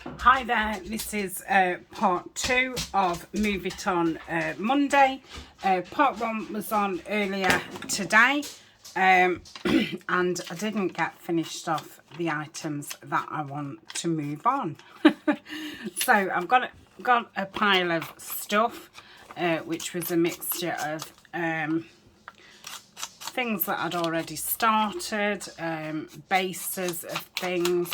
Hi there, this is part 2 of Move It On Monday. Part 1 was on earlier today and I didn't get finished off the items that I want to move on. So I've got a pile of stuff which was a mixture of things that I'd already started, bases of things,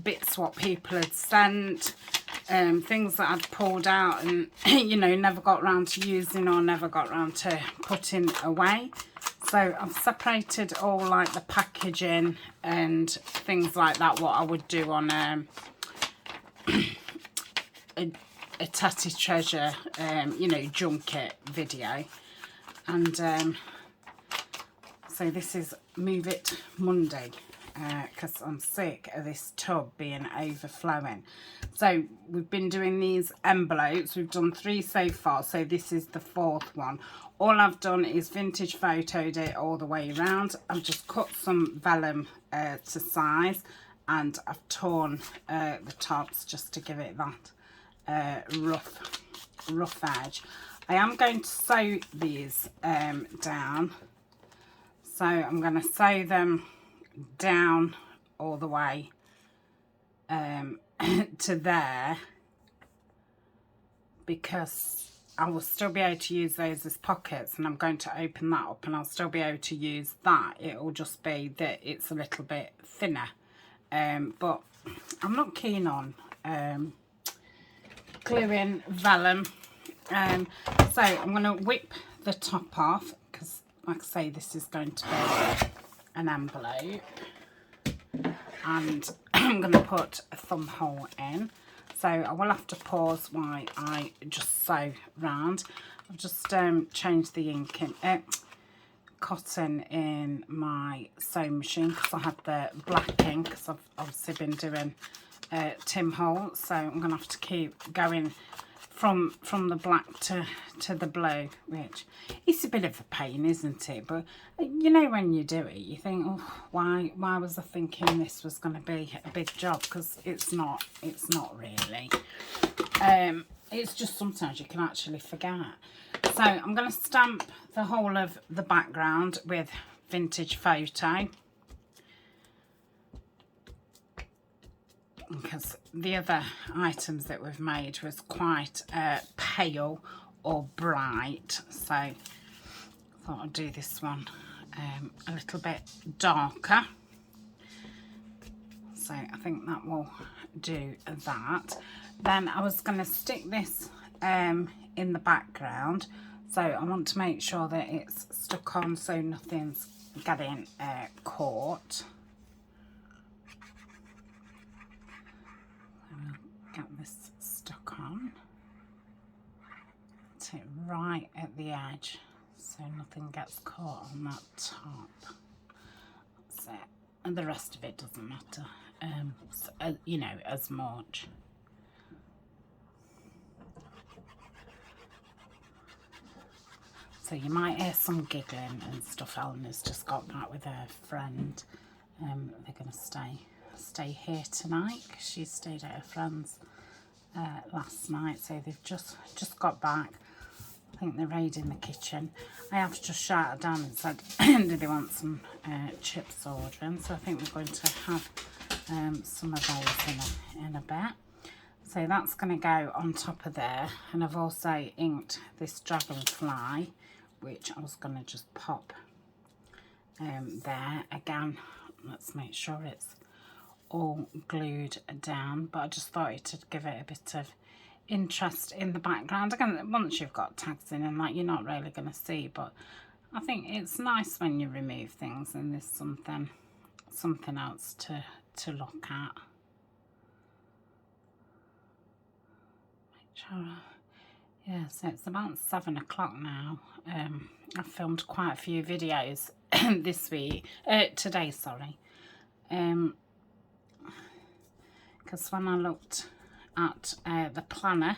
bits what people had sent, things that I'd pulled out and you know, never got round to using or never got round to putting away. So I've separated all like the packaging and things like that, what I would do on a Tatty Treasure you know, junket video. And so this is Move It Monday, because I'm sick of this tub being overflowing. So we've been doing these envelopes. We've done 3 so far, so this is the 4th one. All I've done is vintage photoed it all the way around. I've just cut some vellum to size, and I've torn the tops just to give it that rough edge. I am going to sew these down. So I'm going to sew them down all the way to there, because I will still be able to use those as pockets, and I'm going to open that up and I'll still be able to use that. It will just be that it's a little bit thinner, but I'm not keen on gluing vellum. So I'm going to whip the top off, because like I say, this is going to be an envelope, and I'm going to put a thumb hole in, so I will have to pause while I just sew round. I've just changed the ink in cotton in my sewing machine, because I had the black ink, because I've obviously been doing Tim Holt, so I'm going to have to keep going from the black to the blue, which is a bit of a pain, isn't it? But you know, when you do it, you think, oh, why was I thinking this was going to be a big job? Because it's not really. It's just sometimes you can actually forget. So I'm going to stamp the whole of the background with vintage photo, because the other items that we've made was quite pale or bright, so I thought I'd do this one a little bit darker. So I think that will do that. Then I was going to stick this in the background, so I want to make sure that it's stuck on so nothing's getting caught. Get this stuck on to right at the edge, so nothing gets caught on that top. That's it, and the rest of it doesn't matter, so, you know, as much. So you might hear some giggling and stuff. Eleanor's just got back with her friend. They're going to stay here tonight, because she stayed at her friend's last night, so they've just got back. I think they're raiding the kitchen. I have just shouted down and said, do they want some chips ordering? So I think we're going to have some of those in a bit. So that's going to go on top of there, and I've also inked this dragonfly, which I was going to just pop there. Again, let's make sure it's all glued down, but I just thought it'd give it a bit of interest in the background. Again, once you've got tags in and that, you're not really going to see, but I think it's nice when you remove things and there's something else to look at. Make sure, yeah, so it's about 7 o'clock now. I've filmed quite a few videos this week, today, sorry. Because when I looked at the planner,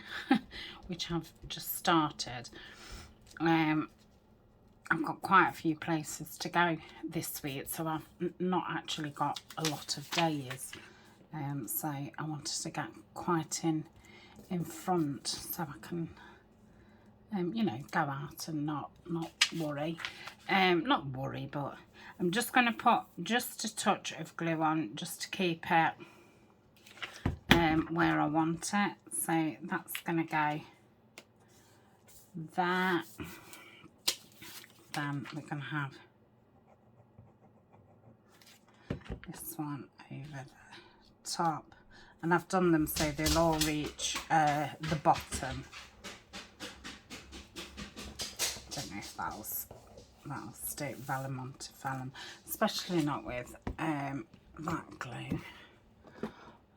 which I've just started, I've got quite a few places to go this week, so I've not actually got a lot of days So I wanted to get quite in front so I can, you know, go out and not worry. Not worry, but I'm just going to put just a touch of glue on just to keep it where I want it. So that's going to go there. Then we're going to have this one over the top, and I've done them so they'll all reach the bottom. Don't know if that'll stick vellum onto vellum, especially not with that glue.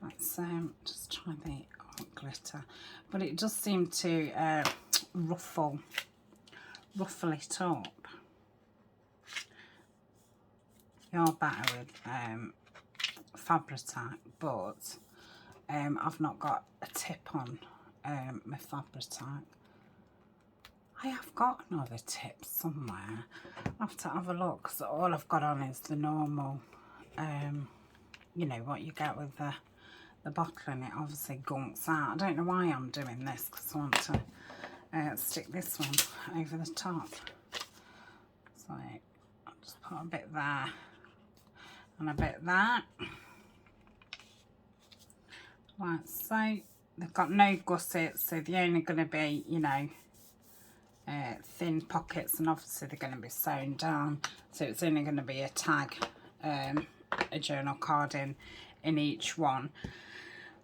Let's just try the glitter, but it does seem to ruffle it up. You're better with Fabri-Tac, but I've not got a tip on my Fabri-Tac. I have got another tip somewhere. I'll have to have a look, because all I've got on is the normal, you know, what you get with the bottle, and it obviously gunks out. I don't know why I'm doing this, because I want to stick this one over the top. So I'll just put a bit there and a bit there. Like so. They've got no gussets, so they're only going to be, you know, thin pockets, and obviously they're going to be sewn down, so it's only going to be a tag, a journal card in each one.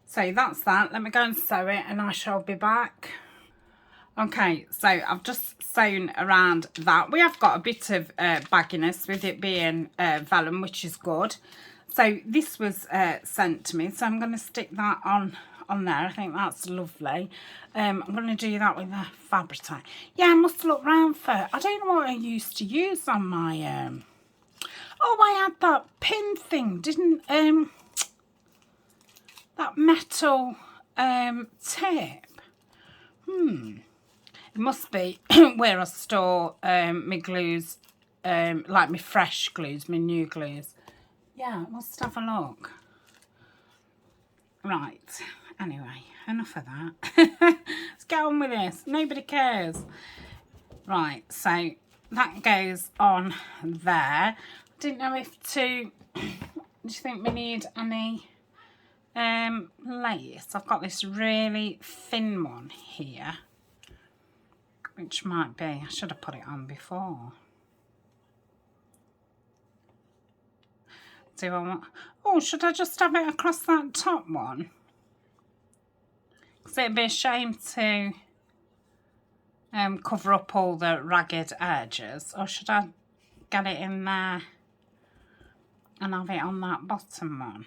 So that's that. Let me go and sew it and I shall be back. Okay, so I've just sewn around that. We have got a bit of bagginess with it being vellum, which is good. So this was sent to me, so I'm going to stick that on there. I think that's lovely. I'm going to do that with the Fabri-Tac. Yeah, I must look round for, I don't know what I used to use on my oh, I had that pin thing, didn't that metal tip. It must be where I store my glues, like my fresh glues, my new glues. Yeah, must have a look. Right, anyway, enough of that. Let's get on with this. Nobody cares. Right, so that goes on there. I didn't know if to, do you think we need any lace? I've got this really thin one here, which might be, I should have put it on before. Do I want, oh, should I just have it across that top one? Because it'd be a shame to cover up all the ragged edges. Or should I get it in there and have it on that bottom one?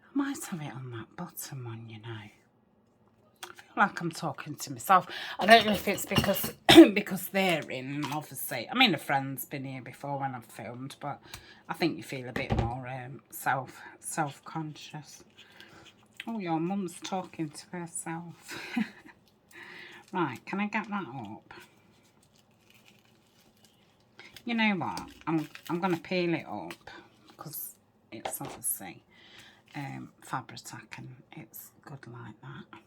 I might have it on that bottom one, you know. I feel like I'm talking to myself. I don't know if it's because because they're in, obviously. I mean, a friend's been here before when I've filmed, but I think you feel a bit more self-conscious. Oh, your mum's talking to herself. Right, can I get that up? You know what? I'm going to peel it up because it's obviously Fabri-Tac and it's good like that.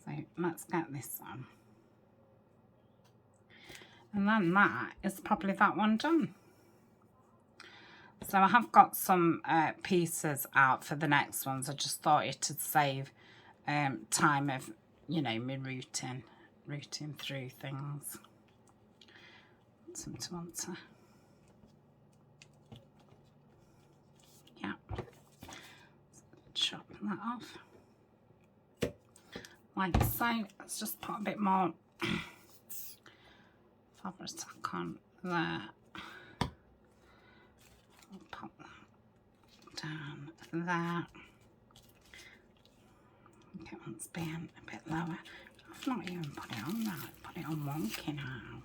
So let's get this on. And then that is probably that one done. So I have got some pieces out for the next ones. I just thought it'd save time of, you know, me rooting through things. Something to want to, yeah, chop that off. Like so. Let's just put a bit more Fabri-Tac on there. I'll pop that down there. Okay, it's being a bit lower. I've not even put it on that. Put it on wonky now.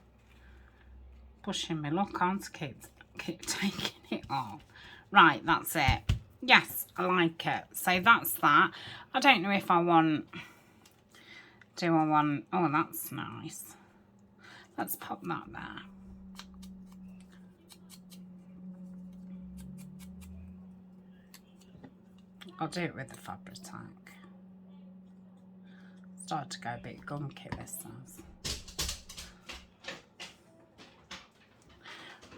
Pushing me luck on to keep taking it off. Right, that's it. Yes, I like it. So that's that. I don't know if I want, do I want, oh, that's nice. Let's pop that there. I'll do it with the fabric tack. Start to go a bit gunky, this does.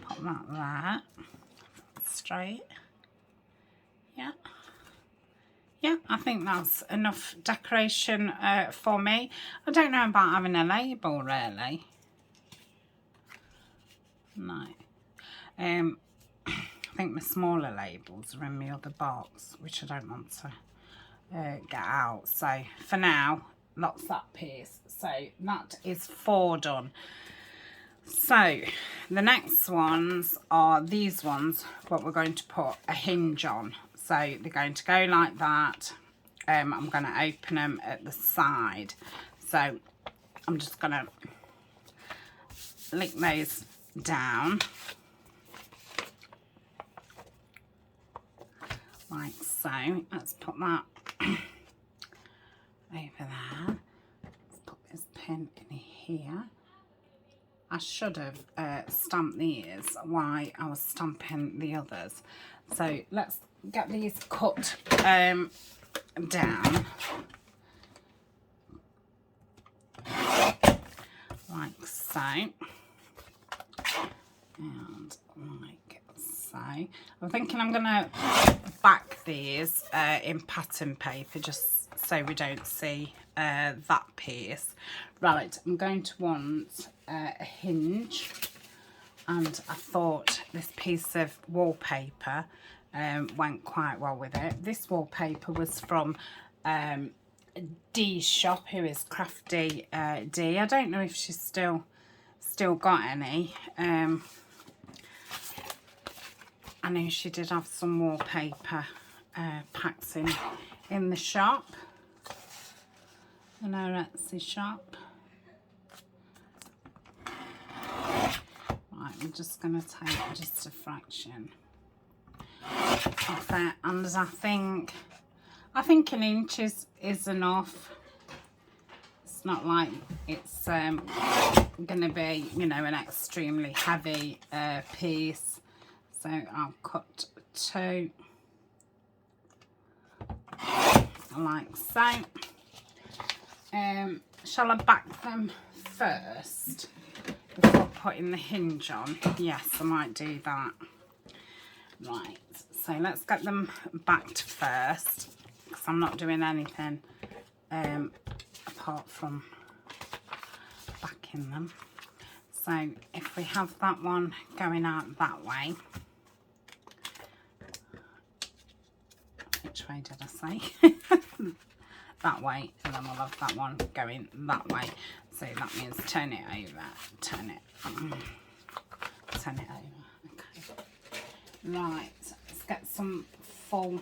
Put that there. Straight. Yeah. Yeah, I think that's enough decoration for me. I don't know about having a label, really. No. I think my smaller labels are in my other box, which I don't want to get out. So for now, that's that piece. So that is 4 done. So the next ones are these ones, what we're going to put a hinge on. So they're going to go like that. I'm going to open them at the side. So I'm just going to lick those down. Like so. Let's put that over there. Let's put this pin in here. I should have stamped these while I was stamping the others. So let's get these cut down. Like so. And like so. I'm thinking I'm going to back these in pattern paper just so we don't see that piece. Right, I'm going to want a hinge, and I thought this piece of wallpaper went quite well with it. This wallpaper was from Dee's shop, who is Crafty Dee. I don't know if she's still got any. I know she did have some wallpaper packs in the shop, in her Etsy shop. Right, I'm just going to take just a fraction of it, and I think an inch is enough. It's not like it's going to be, you know, an extremely heavy piece. So I'll cut 2 like so. Shall I back them first before putting the hinge on? Yes, I might do that. Right, so let's get them backed first, because I'm not doing anything apart from backing them. So if we have that one going out that way, which way did I say? That way, and then we'll have that one going that way. So that means turn it over, turn it over. Okay. Right, let's get some full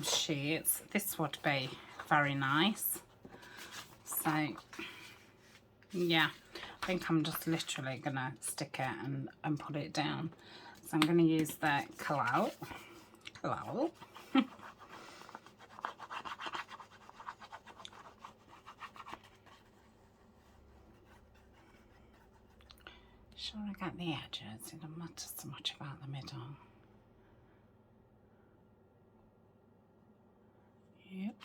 sheets. This would be very nice. So yeah, I think I'm just literally gonna stick it and put it down. So I'm gonna use the clout. Sure, I got the edges. It doesn't matter so much about the middle. Yep.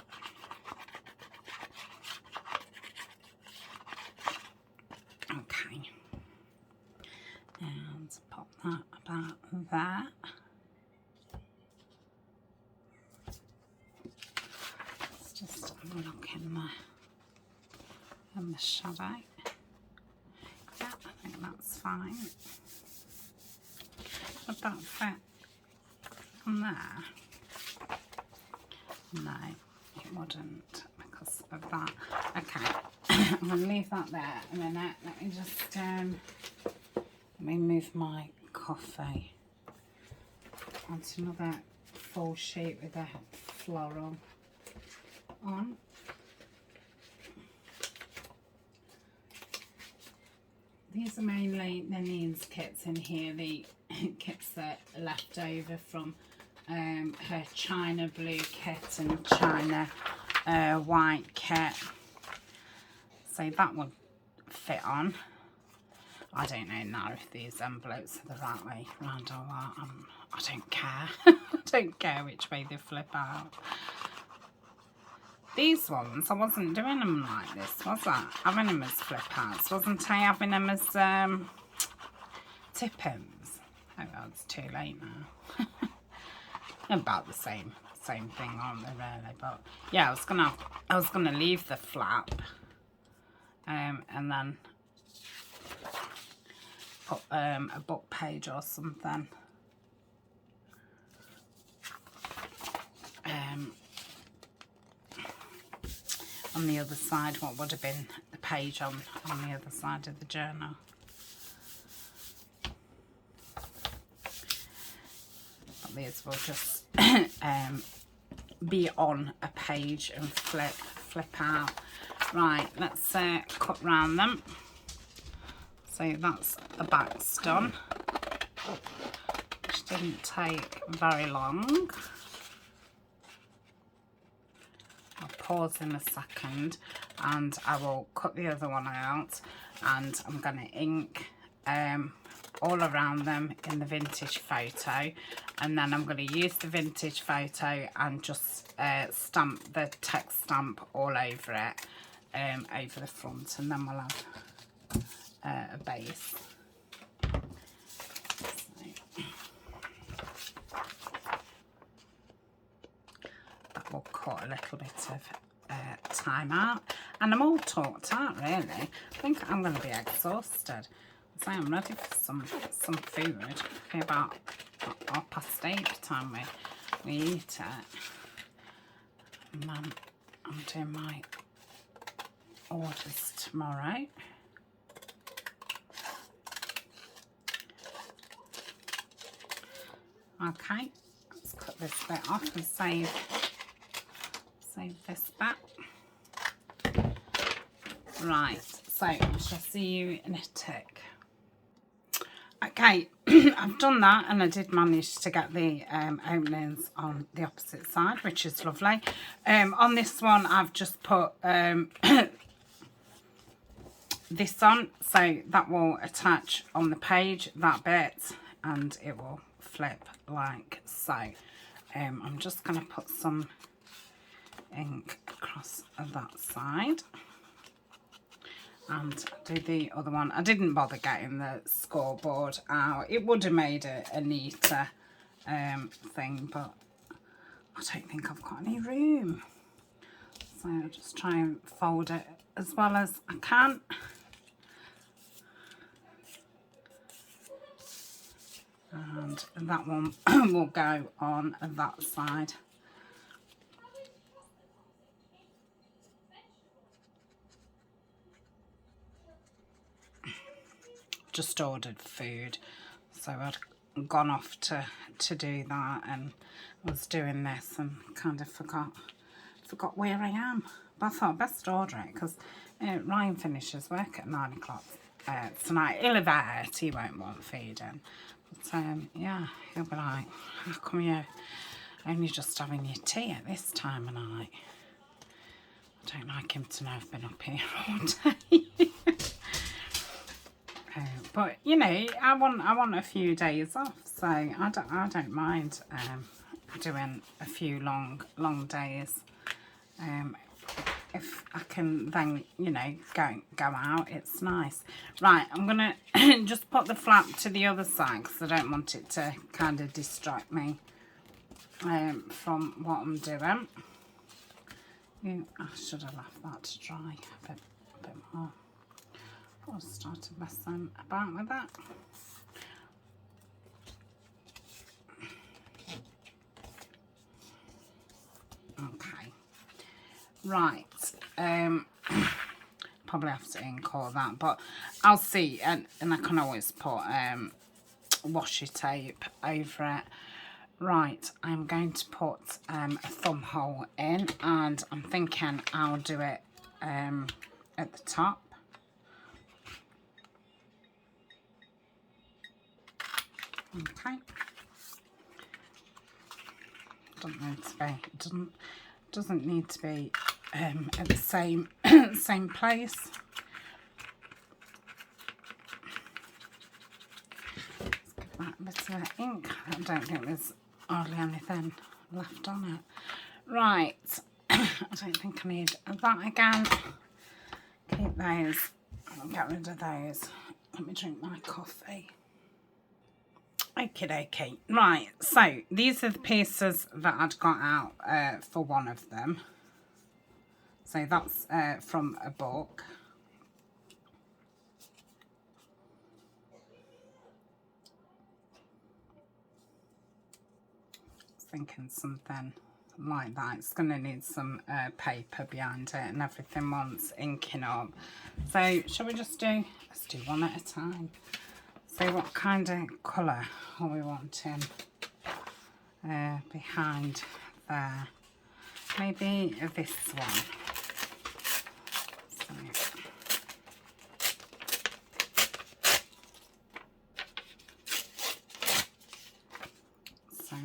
Okay. And pop that about there. Let's just have a look in the shadow. Yeah, I think that's fine. Would that fit on there? No, it wouldn't because of that. Okay, I'm going to leave that there a minute. Let me just let me move my coffee onto another full sheet with a floral on. These are mainly the Niamh's kits in here, the kits that are left over from her China blue kit and China white kit. So that would fit on. I don't know now if these envelopes are the right way round or what. I I don't care. I don't care which way they flip out. These ones, I wasn't doing them like this, was I? Having them as flip outs. Wasn't I having them as tip-ins? Oh, well, it's too late now. About the same thing, aren't they, really? But yeah, I was gonna leave the flap and then put a book page or something. On the other side, what would have been the page on the other side of the journal. But these will just be on a page and flip out. Right, let's cut round them. So that's the back's done, which didn't take very long. I'll pause in a second and I will cut the other one out, and I'm going to ink all around them in the vintage photo, and then I'm going to use the vintage photo and just stamp the text stamp all over it, over the front, and then we'll have a base. That will cut a little bit of time out, and I'm all talked out really. I think I'm going to be exhausted. So I'm ready for some food. Okay, about 8:30 time we eat it, and then I'm doing my orders tomorrow. Okay, let's cut this bit off and save this bit. Right, so I shall see you in a tick. Okay, I've done that, and I did manage to get the openings on the opposite side, which is lovely. On this one, I've just put this on, so that will attach on the page, that bit, and it will flip like so. I'm just going to put some ink across that side and do the other one. I didn't bother getting the scoreboard out. It would have made a neater thing, but I don't think I've got any room. So I'll just try and fold it as well as I can. And that one will go on that side. Just ordered food, so I'd gone off to do that, and was doing this and kind of forgot where I am. But I thought I'd best order it, because Ryan finishes work at 9 o'clock tonight. He'll have ate, he won't want feeding. But yeah, he'll be like, how come you're only just having your tea at this time of night? I don't like him to know I've been up here all day. But you know, I want a few days off, so I don't mind doing a few long days. If I can then, you know, go out, it's nice. Right, I'm gonna just put the flap to the other side, because I don't want it to kind of distract me from what I'm doing. I should have left that to dry a bit more. I'll start messing about with that. Okay, right. Probably have to ink all that, but I'll see, and I can always put washi tape over it. Right, I'm going to put a thumb hole in, and I'm thinking I'll do it at the top. Okay. Doesn't need to be at the same place. Let's give that a bit of ink. I don't think there's hardly anything left on it. Right, I don't think I need that again. Keep those. I'll get rid of those. Let me drink my coffee. Okie dokie. Right, so these are the pieces that I'd got out for one of them. So that's from a book. Thinking something like that. It's going to need some paper behind it and everything wants inking up. So shall we just do, let's do one at a time. So what kind of colour are we wanting behind there? Maybe this one. So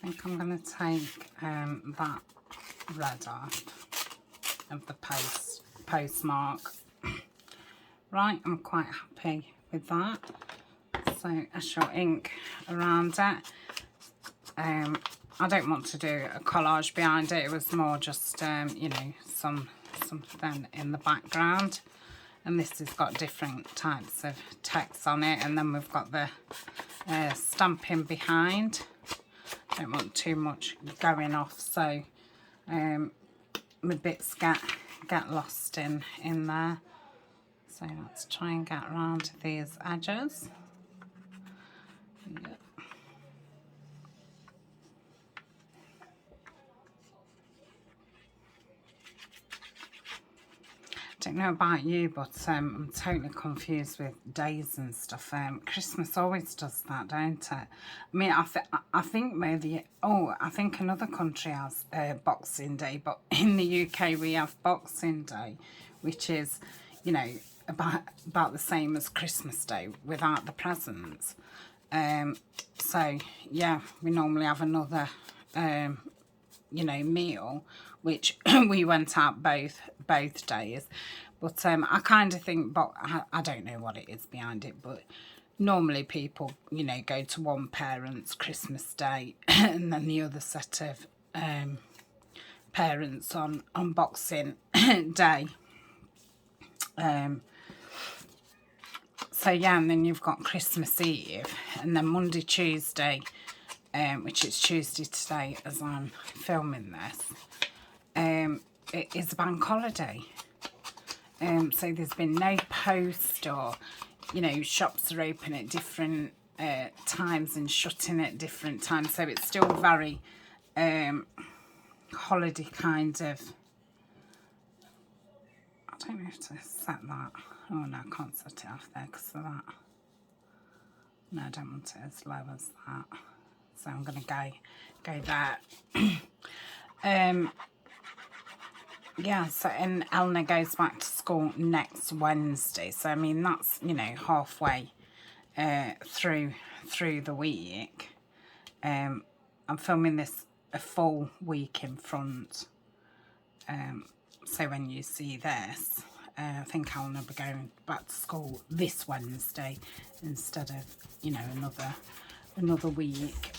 I think I'm going to take that red off of the postmark. Right, I'm quite happy with that. So I shall ink around it. I don't want to do a collage behind it. It was more just, you know, something in the background. And this has got different types of text on it. And then we've got the stamping behind. Don't want too much going off, so my bits get lost in there. So let's try and get around these edges. Yep. Don't know about you, but I'm totally confused with days and stuff. Christmas always does that, don't it? I mean, I think maybe, I think another country has Boxing Day, but in the UK we have Boxing Day, which is, you know, about the same as Christmas Day without the presents. So yeah, we normally have another you know, meal, which we went out both days. But I kind of think, but I don't know what it is behind it, but normally people, you know, go to one parent's Christmas Day and then the other set of parents on Boxing Day. So yeah, and then you've got Christmas Eve, and then Monday, Tuesday, which is Tuesday today as I'm filming this, it is a bank holiday. So there's been no post, or, you know, shops are open at different times and shutting at different times. So it's still very holiday kind of. I don't know if to set that. Oh no, I can't set it off there because of that. No, I don't want it as low as that. So I'm going to go there. Yeah, so and Eleanor goes back to school next Wednesday. So I mean that's, you know, halfway through the week. I'm filming this a full week in front. So when you see this, I think I'll be going back to school this Wednesday instead of, you know, another week.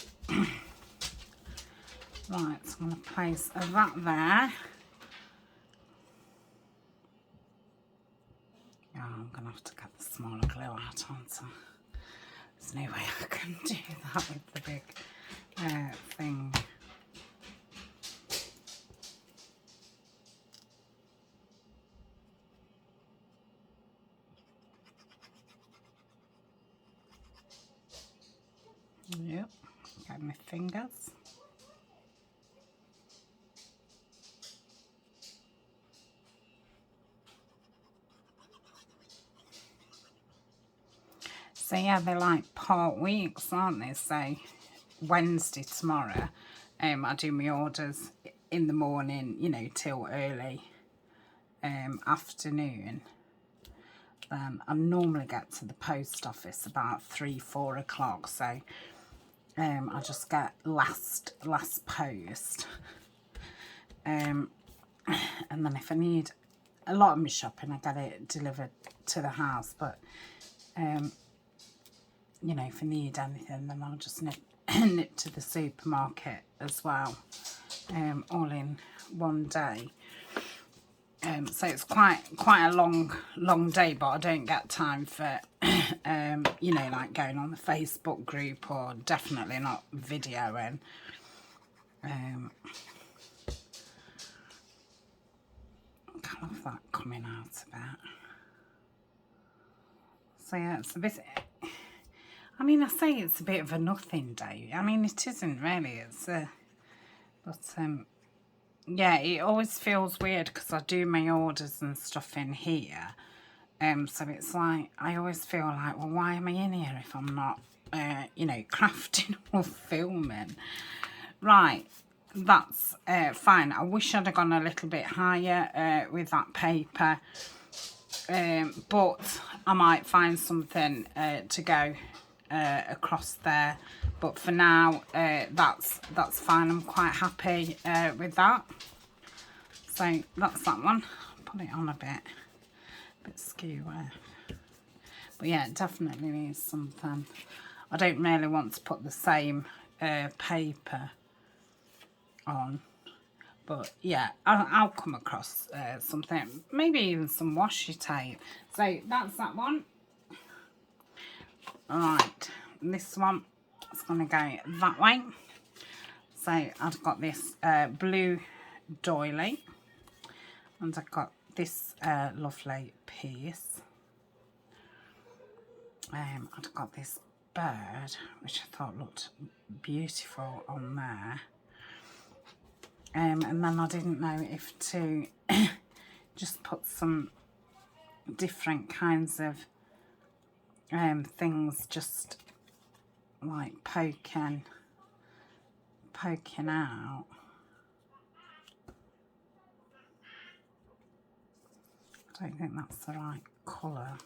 Right, so I'm going to place that there. Yeah, I'm going to have to get the smaller glue out, aren't I? There's no way I can do that with the big thing. Yep, got my fingers. So yeah, they're like part weeks, aren't they? So Wednesday tomorrow, I do my orders in the morning, you know, till early afternoon. I normally get to the post office about 3-4 o'clock, so I just get last post. And then if I need a lot of my shopping, I get it delivered to the house. But you know, if I need anything, then I'll just nip to the supermarket as well, all in one day. So it's quite a long day, but I don't get time for you know, like going on the Facebook group, or definitely not videoing. I love that coming out a bit. So yeah, it's a bit, I mean, I say it's a bit of a nothing day. I mean, it isn't really. It's but yeah, it always feels weird because I do my orders and stuff in here. So it's like, I always feel like, well, why am I in here if I'm not, you know, crafting or filming? Right, that's fine. I wish I'd have gone a little bit higher with that paper. But I might find something to go across there. But for now, that's fine. I'm quite happy with that. So that's that one. Put it on a bit skew. But yeah, it definitely needs something. I don't really want to put the same paper on. But yeah, I'll come across something, maybe even some washi tape. So that's that one. Right, this one is going to go that way. So I've got this blue doily, and I've got this lovely piece. I've got this bird, which I thought looked beautiful on there. And then I didn't know if to just put some different kinds of things, just like poking out. I don't think that's the right colour.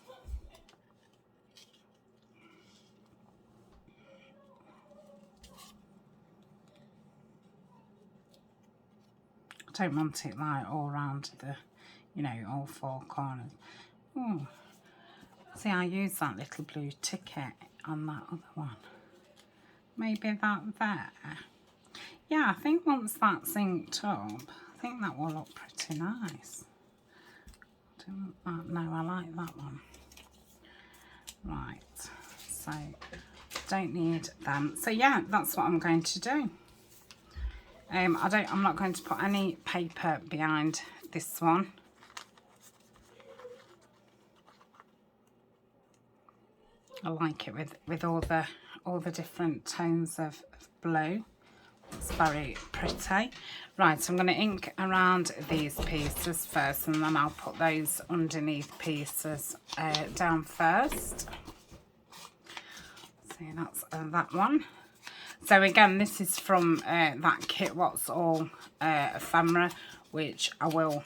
I don't want it like all round the, you know, all four corners. Ooh. See, I used that little blue ticket on that other one. Maybe that there. Yeah, I think once that's inked up, I think that will look pretty nice. I don't want that. No, I like that one. Right, so don't need them. So yeah, that's what I'm going to do. I'm not going to put any paper behind this one. I like it with all the different tones of blue. It's very pretty. Right, so I'm going to ink around these pieces first, and then I'll put those underneath pieces down first. So that's that one. So again, this is from that kit, What's All Ephemera, which I will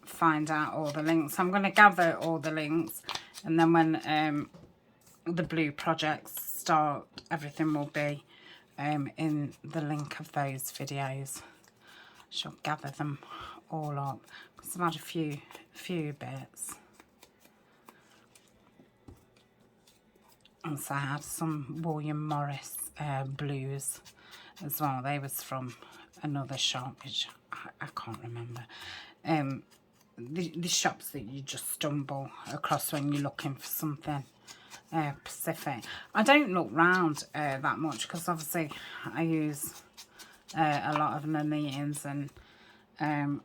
find out all the links. I'm going to gather all the links, and then when the blue projects start, everything will be in the link of those videos. I shall gather them all up because I've had a few bits. And so I had some William Morris blues as well. They was from another shop, which I can't remember. The shops that you just stumble across when you're looking for something Pacific. I don't look round that much because obviously I use a lot of my meetings, and I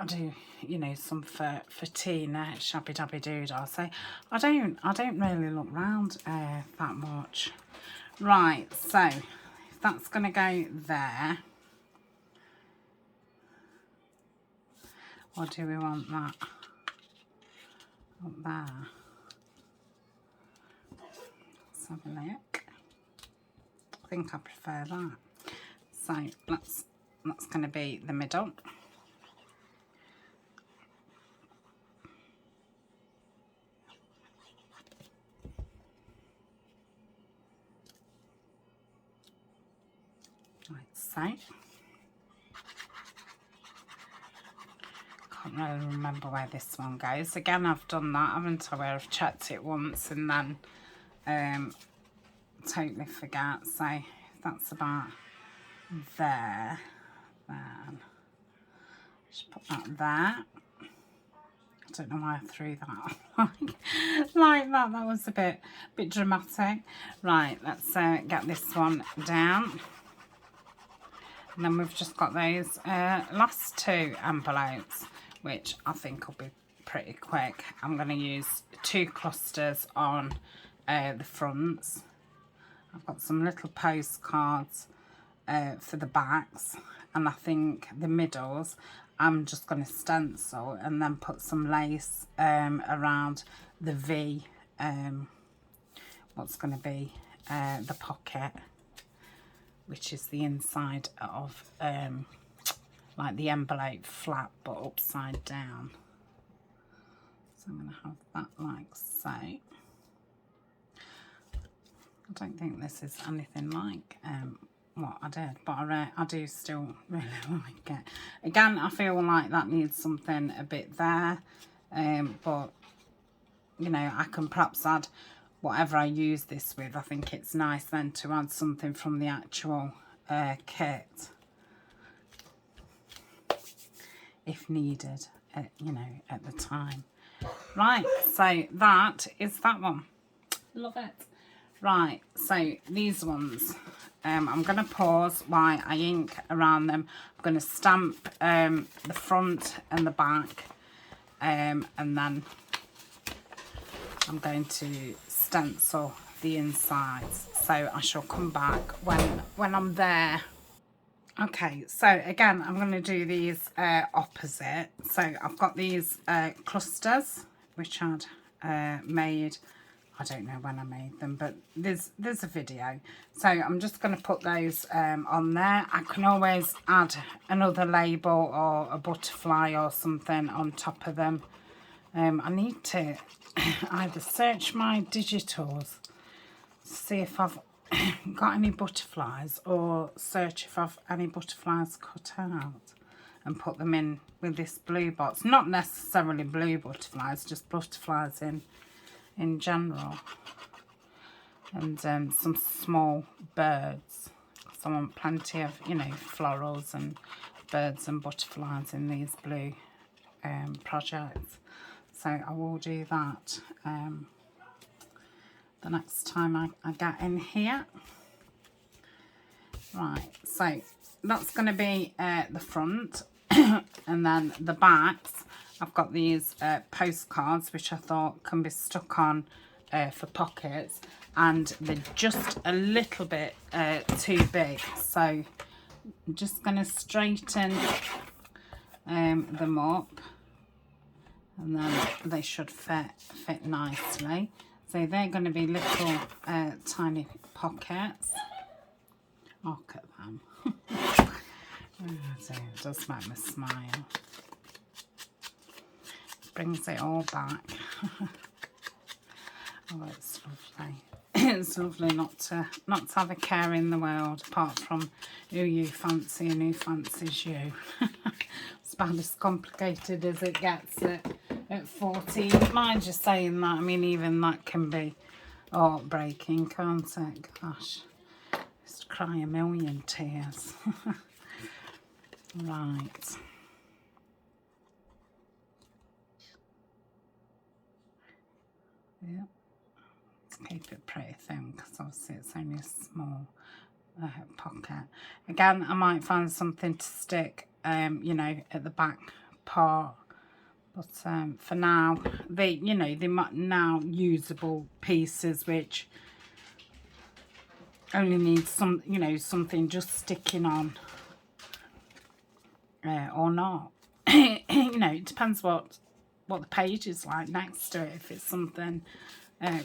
do, you know, some for Tina, Shabby Dabby Doodah. So I don't really look round that much. Right, so that's going to go there. Or do we want that up there? Let's have a look. I think I prefer that. So that's going to be the middle. Right, so. Can't really remember where this one goes. Again, I've done that, haven't I, where I've checked it once and then totally forget. So if that's about there, then just put that there. I don't know why I threw that like that. That was a bit dramatic. Right, let's get this one down. And then we've just got those last two envelopes, which I think will be pretty quick. I'm going to use 2 clusters on the fronts. I've got some little postcards for the backs, and I think the middles I'm just going to stencil and then put some lace around the V, what's going to be the pocket, which is the inside of like the envelope flat but upside down. So I'm going to have that like so. I don't think this is anything like what I did, but I do still really like it. Again, I feel like that needs something a bit there, but you know, I can perhaps add whatever I use this with. I think it's nice then to add something from the actual kit if needed, you know, at the time. Right, so that is that one. Love it. Right, so these ones, I'm going to pause while I ink around them. I'm going to stamp the front and the back, and then I'm going to stencil the insides. So I shall come back when I'm there. Okay, so again, I'm going to do these opposite. So I've got these clusters, which I'd made. I don't know when I made them, but there's a video. So I'm just going to put those on there. I can always add another label or a butterfly or something on top of them. I need to either search my digitals, see if I've got any butterflies, or search if I've any butterflies cut out and put them in with this blue box. Not necessarily blue butterflies, just butterflies in general, and some small birds, because I want plenty of, you know, florals and birds and butterflies in these blue projects. So I will do that the next time I get in here. Right, so that's going to be the front. And then the backs, I've got these postcards which I thought can be stuck on for pockets, and they're just a little bit too big, so I'm just going to straighten them up, and then they should fit nicely. So they're going to be little tiny pockets. Look at them. So it does make me smile. Brings it all back. Oh, it's lovely. It's lovely not to have a care in the world apart from who you fancy and who fancies you. It's about as complicated as it gets at 14. Mind you saying that. I mean, even that can be heartbreaking, can't it? Gosh, just cry a million tears. Right. Yeah. Let's keep it pretty thin because obviously it's only a small pocket. Again, I might find something to stick, you know, at the back part. But for now, they now usable pieces which only need some, you know, something just sticking on. Or not. You know, it depends what the page is like next to it. If it's something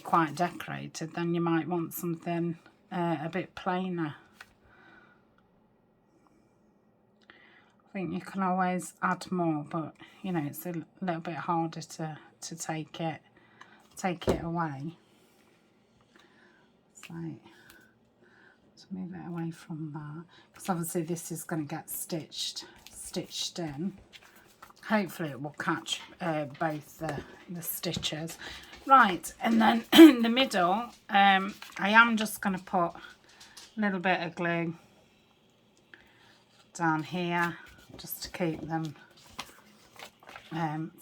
quite decorated, then you might want something a bit plainer. I think you can always add more, but you know, it's a little bit harder to take it away. So move it away from that, because obviously this is going to get stitched in. Hopefully it will catch both the stitches. Right, and then in the middle, I am just going to put a little bit of glue down here just to keep them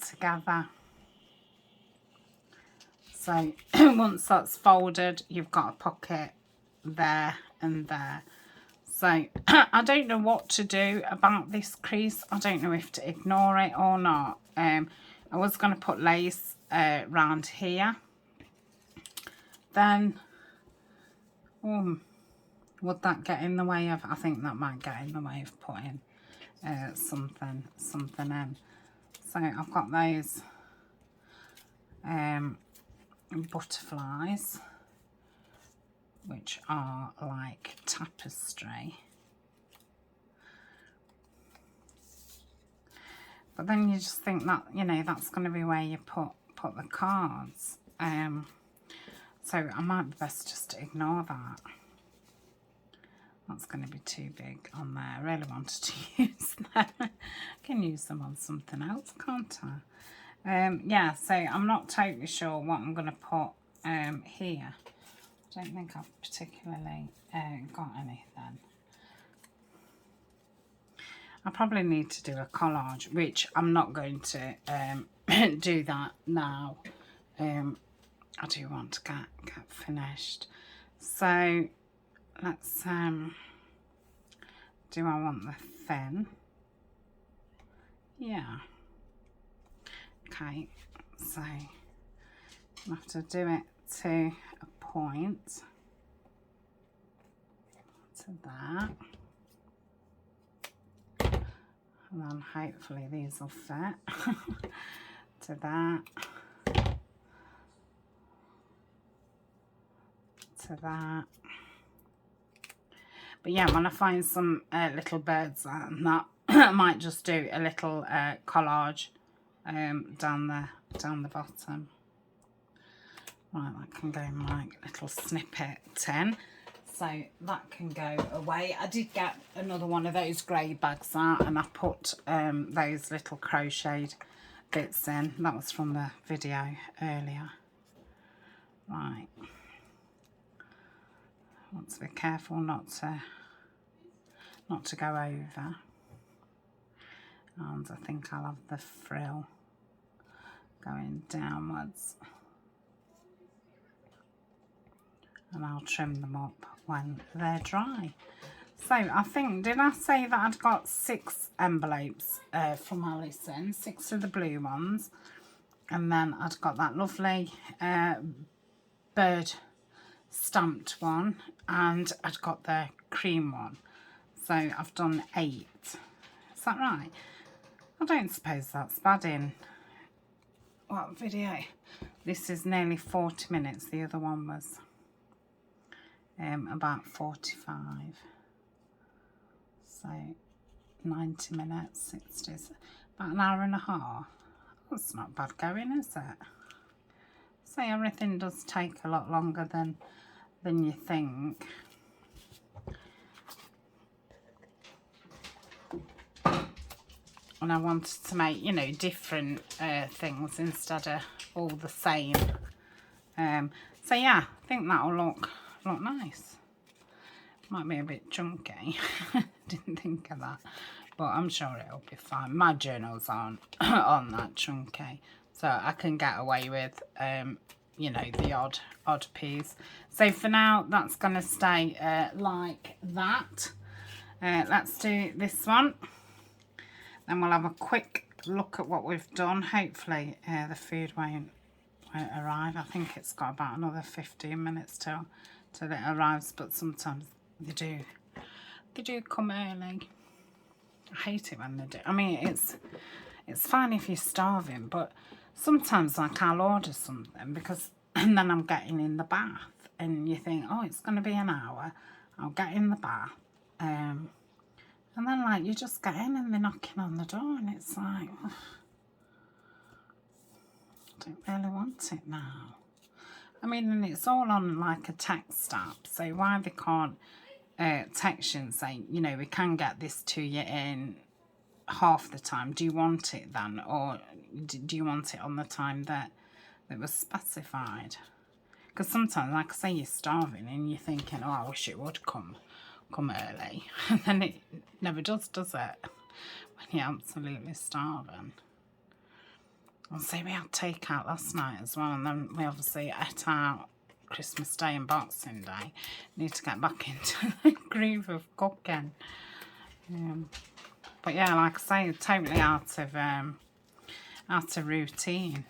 together. So once that's folded, you've got a pocket there and there. So I don't know what to do about this crease. I don't know if to ignore it or not. I was going to put lace round here. Then, would that get in the way of? I think that might get in the way of putting something in. So I've got those butterflies, which are like tapestry. But then you just think that, you know, that's going to be where you put the cards. So I might be best just to ignore that. That's going to be too big on there. I really wanted to use them. I can use them on something else, can't I? Yeah, so I'm not totally sure what I'm going to put here. I don't think I've particularly got anything. I probably need to do a collage, which I'm not going to do that now. I do want to get finished. So let's do I want the thin? Yeah. Okay, so I have to do it to a point, to that, and then hopefully these will fit. To that, to that. But yeah, when I find some little birds and that, I might just do a little collage down the bottom. Right, that can go in my little snippet tin. So that can go away. I did get another one of those grey bags out, and I put those little crocheted bits in. That was from the video earlier. Right. Want to be careful not to go over. And I think I'll have the frill going downwards. And I'll trim them up when they're dry. So I think, did I say that I'd got 6 envelopes from Alison, 6 of the blue ones, and then I'd got that lovely bird stamped one, and I'd got the cream one. So I've done 8. Is that right? I don't suppose that's bad in what video? This is nearly 40 minutes. The other one was about 45. So 90 minutes, 60, about an hour and a half. That's not bad going, is it? So everything does take a lot longer than you think. And I wanted to make, you know, different things instead of all the same. So yeah, I think that'll look nice. Might be a bit chunky. Didn't think of that, but I'm sure it'll be fine. My journals aren't on that chunky, so I can get away with you know, the odd piece. So for now, that's gonna stay like that. Let's do this one, then we'll have a quick look at what we've done. Hopefully the food won't arrive. I think it's got about another 15 minutes till it arrives, but sometimes they do come early. I hate it when they do. I mean, it's fine if you're starving, but sometimes, like, I'll order something because, and then I'm getting in the bath, and you think, oh, it's going to be an hour. I'll get in the bath, and then, like, you just get in and they're knocking on the door, and it's like, ugh, I don't really want it now. I mean, and it's all on like a text app, so why they can't text you and say, you know, we can get this to you in half the time. Do you want it then, or do you want it on the time that was specified? Because sometimes, like I say, you're starving and you're thinking, oh, I wish it would come early, and then it never does it? When you're absolutely starving. And so we had takeout last night as well, and then we obviously ate out Christmas Day and Boxing Day. Need to get back into the groove of cooking. But yeah, like I say, totally out of routine.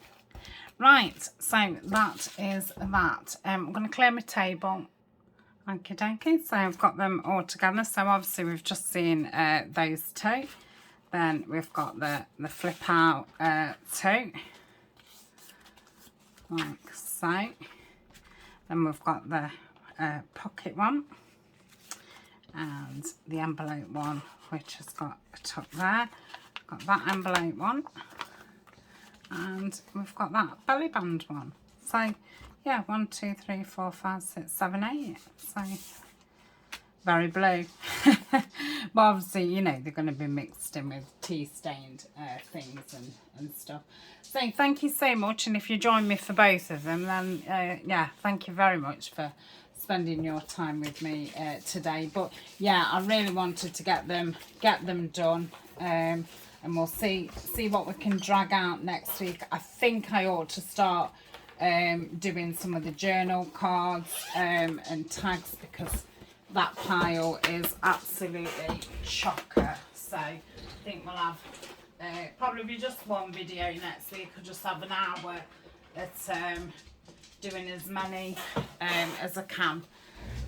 Right, so that is that. I'm going to clear my table. Okie dokie. So I've got them all together. So obviously we've just seen those two. Then we've got the flip out two, like so. Then we've got the pocket one and the envelope one, which has got a tuck there. Got that envelope one, and we've got that belly band one. So yeah, 1, 2, 3, 4, 5, 6, 7, 8. So very blue. But obviously, you know, they're going to be mixed in with tea stained things and stuff. So thank you so much, and if you join me for both of them, then yeah, thank you very much for spending your time with me today. But yeah, I really wanted to get them done, and we'll see what we can drag out next week. I think I ought to start doing some of the journal cards and tags, because that pile is absolutely chocker. So I think we'll have probably just one video next week. I'll just have an hour at doing as many as I can.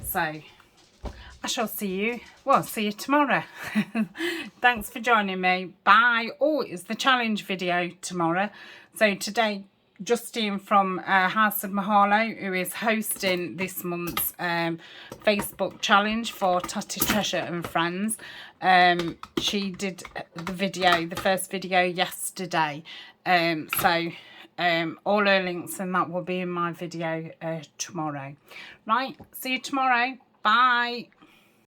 So I shall see you tomorrow. Thanks for joining me. Bye. Oh, it's the challenge video tomorrow. So today, Justine from House of Mahalo, who is hosting this month's Facebook challenge for Tatty Treasure and Friends. She did the first video yesterday. So all her links and that will be in my video tomorrow. Right, see you tomorrow. Bye.